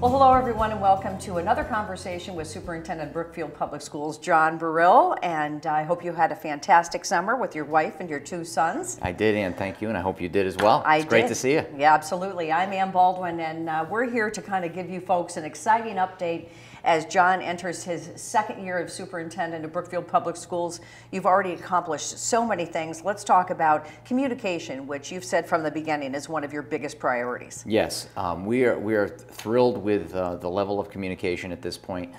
Well, hello everyone and welcome to another conversation with Superintendent Brookfield Public Schools, John Barile, and I hope you had a fantastic summer with your wife and your two sons. I did, Ann, thank you, and I hope you did as well. It's great to see you. Yeah, absolutely. I'm Ann Baldwin, and we're here to kind of give you folks an exciting update as John enters his second year of superintendent of Brookfield Public Schools. You've already accomplished so many things. Let's talk about communication, which you've said from the beginning is one of your biggest priorities. Yes, we are thrilled with the level of communication at this point.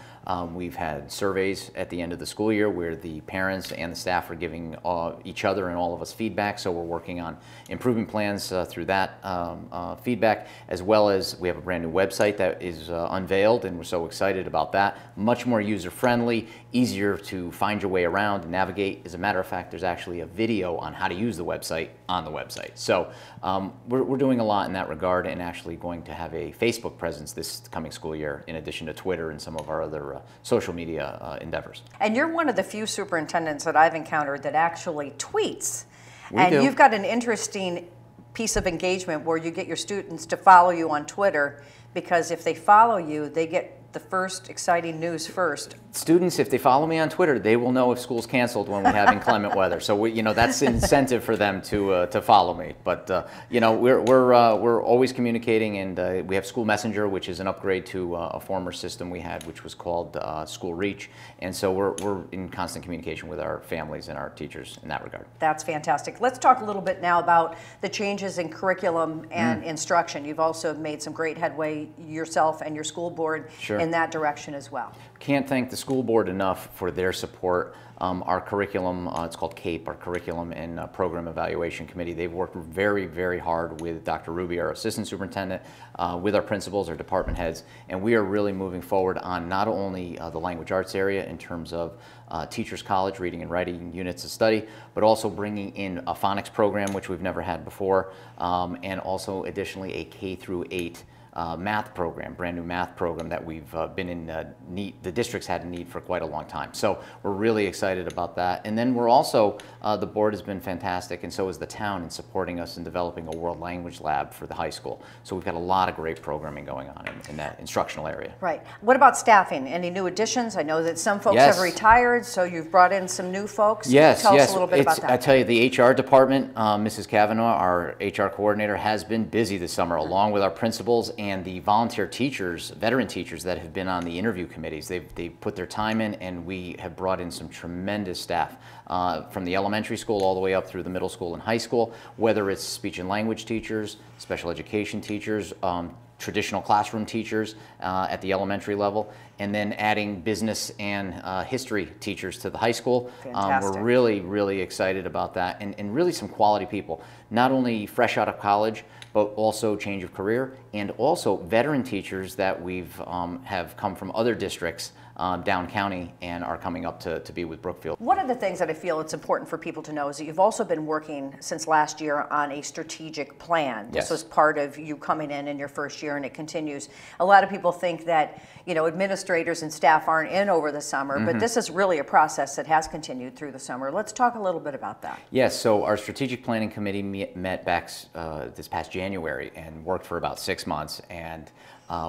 We've had surveys at the end of the school year where the parents and the staff are giving each other and all of us feedback, so we're working on improvement plans through that feedback, as well as we have a brand new website that is unveiled, and we're so excited about that. Much more user-friendly, easier to find your way around and navigate. As a matter of fact, there's actually a video on how to use the website on the website. So we're doing a lot in that regard, and actually going to have a Facebook presence this coming school year, in addition to Twitter and some of our other social media endeavors. And you're one of the few superintendents that I've encountered that actually tweets. We do. You've got an interesting piece of engagement where you get your students to follow you on Twitter, because if they follow you, they get the first exciting news first. Students, if they follow me on Twitter, they will know if school's canceled when we have inclement weather. So that's an incentive for them to follow me. But we're always communicating, and we have School Messenger, which is an upgrade to a former system we had, which was called School Reach. And so we're in constant communication with our families and our teachers in that regard. That's fantastic. Let's talk a little bit now about the changes in curriculum and instruction. You've also made some great headway yourself and your school board in that direction as well. Can't thank the school board enough for their support. Our curriculum, it's called CAPE, our Curriculum and Program Evaluation Committee. They've worked very, very hard with Dr. Ruby, our assistant superintendent, with our principals, our department heads, and we are really moving forward on not only the language arts area in terms of Teachers College, reading and writing units of study, but also bringing in a phonics program, which we've never had before, and also additionally a K through 8 math program, brand new math program that we've been in the district's had a need for quite a long time. So we're really excited about that. And then we're also, the board has been fantastic, and so is the town, in supporting us in developing a world language lab for the high school. So we've got a lot of great programming going on in that instructional area. Right. What about staffing? Any new additions? I know that some folks have retired, so you've brought in some new folks. Yes, Tell us a little bit about that. I tell you, the HR department, Mrs. Kavanaugh, our HR coordinator, has been busy this summer, along with our principals and the volunteer teachers, veteran teachers that have been on the interview committees. They've put their time in, and we have brought in some tremendous staff from the elementary school all the way up through the middle school and high school, whether it's speech and language teachers, special education teachers, traditional classroom teachers at the elementary level, and then adding business and history teachers to the high school. We're really, really excited about that, and really some quality people, not only fresh out of college, but also change of career, and also veteran teachers that have come from other districts down county and are coming up to be with Brookfield. One of the things that I feel it's important for people to know is that you've also been working since last year on a strategic plan. This was part of you coming in your first year, and it continues. A lot of people think that administrators and staff aren't in over the summer, but this is really a process that has continued through the summer. Let's talk a little bit about that. Yes, so our strategic planning committee met back this past January and worked for about 6 months, and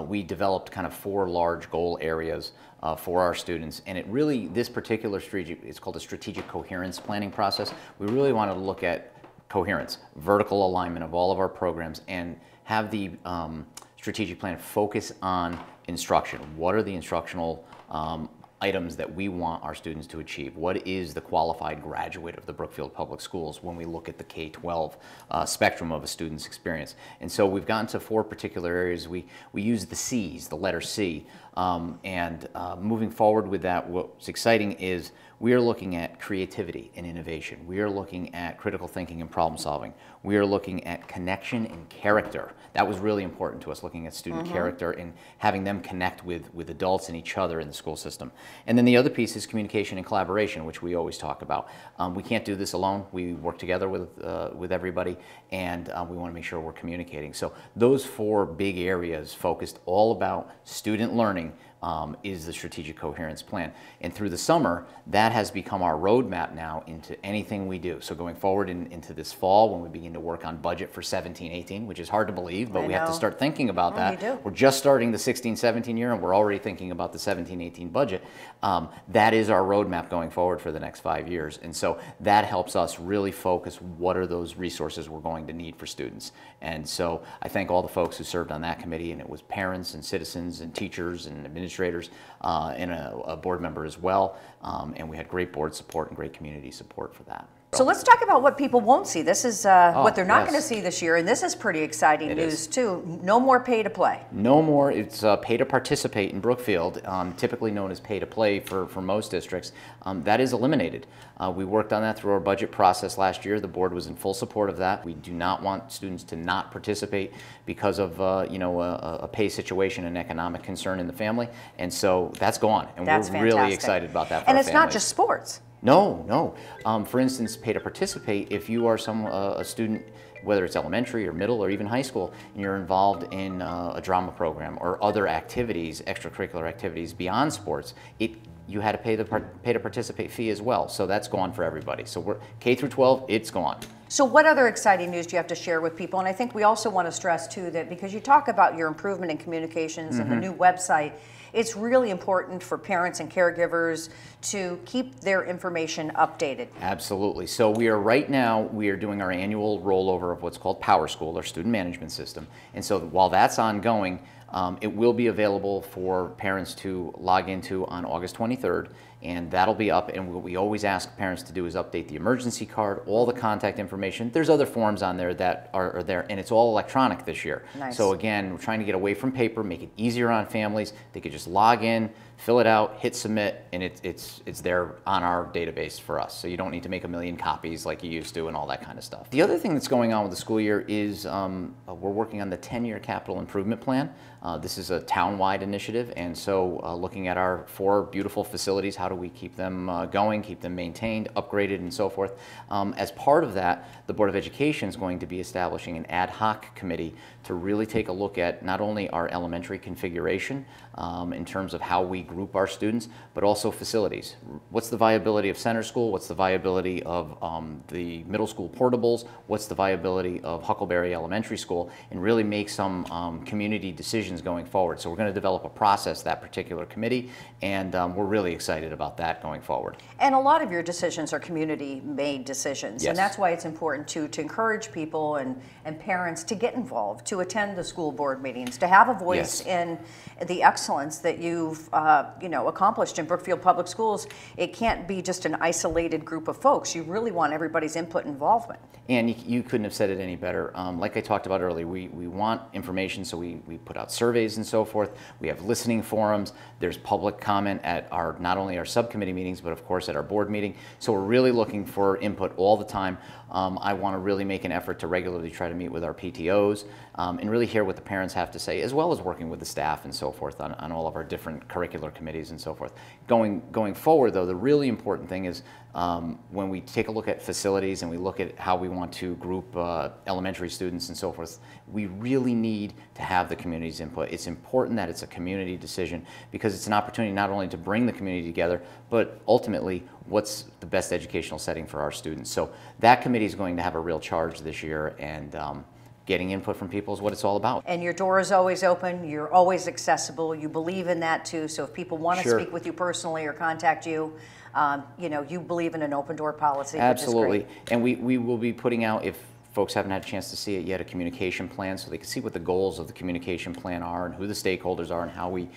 we developed kind of 4 large goal areas for our students. And this particular strategic, it's called a strategic coherence planning process. We really wanted to look at coherence, vertical alignment of all of our programs, and have the strategic plan focus on instruction. What are the instructional items that we want our students to achieve? What is the qualified graduate of the Brookfield Public Schools when we look at the K-12 spectrum of a student's experience? And so we've gotten to 4 particular areas. We use the C's, the letter C, and moving forward with that, what's exciting is we are looking at creativity and innovation. We are looking at critical thinking and problem solving. We are looking at connection and character. That was really important to us, looking at student character and having them connect with adults and each other in the school system. And then the other piece is communication and collaboration, which we always talk about. We can't do this alone. We work together with everybody, and we want to make sure we're communicating. So those 4 big areas focused all about student learning, is the strategic coherence plan. And through the summer, that has become our roadmap now into anything we do. So going forward into this fall, when we begin to work on budget for 17-18, which is hard to believe, but we have to start thinking about that. We're just starting the 16-17 year, and we're already thinking about the 17-18 budget. That is our roadmap going forward for the next 5 years. And so that helps us really focus what are those resources we're going to need for students. And so I thank all the folks who served on that committee, and it was parents and citizens and teachers and administrators and a board member as well. And we had great board support and great community support for that. So let's talk about what people won't see. This is what they're not going to see this year, and this is pretty exciting news too. No more pay to play. No more. It's pay to participate in Brookfield, typically known as pay to play for most districts. That is eliminated. We worked on that through our budget process last year. The board was in full support of that. We do not want students to not participate because of a pay situation and economic concern in the family, and so that's gone. And that's we're fantastic. Really excited about that for and our it's families. Not just sports. No, no. For instance, pay to participate, if you are a student, whether it's elementary or middle or even high school, and you're involved in a drama program or other activities, extracurricular activities beyond sports, you had to pay the pay to participate fee as well. So that's gone for everybody. So we're K through 12, it's gone. So what other exciting news do you have to share with people? And I think we also want to stress too that because you talk about your improvement in communications and the new website, it's really important for parents and caregivers to keep their information updated. Absolutely. So we are doing our annual rollover of what's called Power School, our student management system. And so while that's ongoing, it will be available for parents to log into on August 23rd, and that'll be up. And what we always ask parents to do is update the emergency card, all the contact information. There's other forms on there that are there, and it's all electronic this year. Nice. So again, we're trying to get away from paper, make it easier on families. They could just log in, fill it out, hit submit, and it's there on our database for us. So you don't need to make a million copies like you used to and all that kind of stuff. The other thing that's going on with the school year is we're working on the 10-year capital improvement plan. This is a town-wide initiative, and so looking at our 4 beautiful facilities, how do we keep them going, keep them maintained, upgraded, and so forth. As part of that, the Board of Education is going to be establishing an ad hoc committee to really take a look at not only our elementary configuration in terms of how we group our students, but also facilities. What's the viability of center school? What's the viability of the middle school portables? What's the viability of Huckleberry Elementary School? And really make some community decisions going forward. So we're going to develop a process, that particular committee, and we're really excited about that going forward. And a lot of your decisions are community-made decisions, yes. And that's why it's important to encourage people and parents to get involved, to attend the school board meetings, to have a voice yes. in the excellence that you've accomplished in Brookfield Public Schools. It can't be just an isolated group of folks. You really want everybody's input and involvement. And you couldn't have said it any better. Like I talked about earlier, we want information, so we put out surveys and so forth. We have listening forums. There's public comment at not only our subcommittee meetings, but of course at our board meeting. So we're really looking for input all the time. I want to really make an effort to regularly try to meet with our PTOs and really hear what the parents have to say, as well as working with the staff and so forth on all of our different curricular committees and so forth. Going forward, though, the really important thing is when we take a look at facilities and we look at how we want to group elementary students and so forth, we really need to have the community's input. It's important that it's a community decision because it's an opportunity not only to bring the community together, but ultimately what's the best educational setting for our students. So that committee is going to have a real charge this year, and getting input from people is what it's all about. And your door is always open. You're always accessible. You believe in that too. So if people want to Sure. speak with you personally or contact you, you believe in an open door policy. Absolutely. Which is great. And we will be putting out, if folks haven't had a chance to see it yet, a communication plan so they can see what the goals of the communication plan are and who the stakeholders are and how we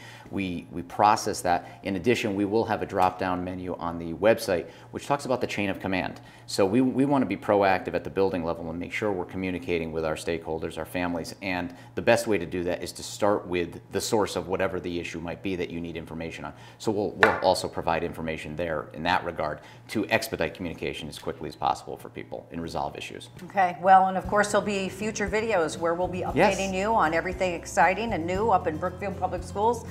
process that. In addition, we will have a drop-down menu on the website which talks about the chain of command. So we want to be proactive at the building level and make sure we're communicating with our stakeholders, our families, and the best way to do that is to start with the source of whatever the issue might be that you need information on. So we'll also provide information there in that regard to expedite communication as quickly as possible for people and resolve issues. Okay, well, and of course there'll be future videos where we'll be updating you on everything exciting and new up in Brookfield Public Schools.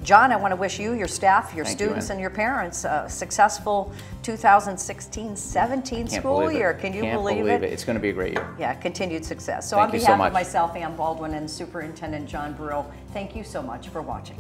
John, I want to wish you, your staff, your students, and your parents a successful 2016-17 school year. Can you believe it? It's going to be a great year. Yeah, continued success. So Thank on you so behalf much. of myself, Ann Baldwin, and Superintendent John Barile, thank you so much for watching.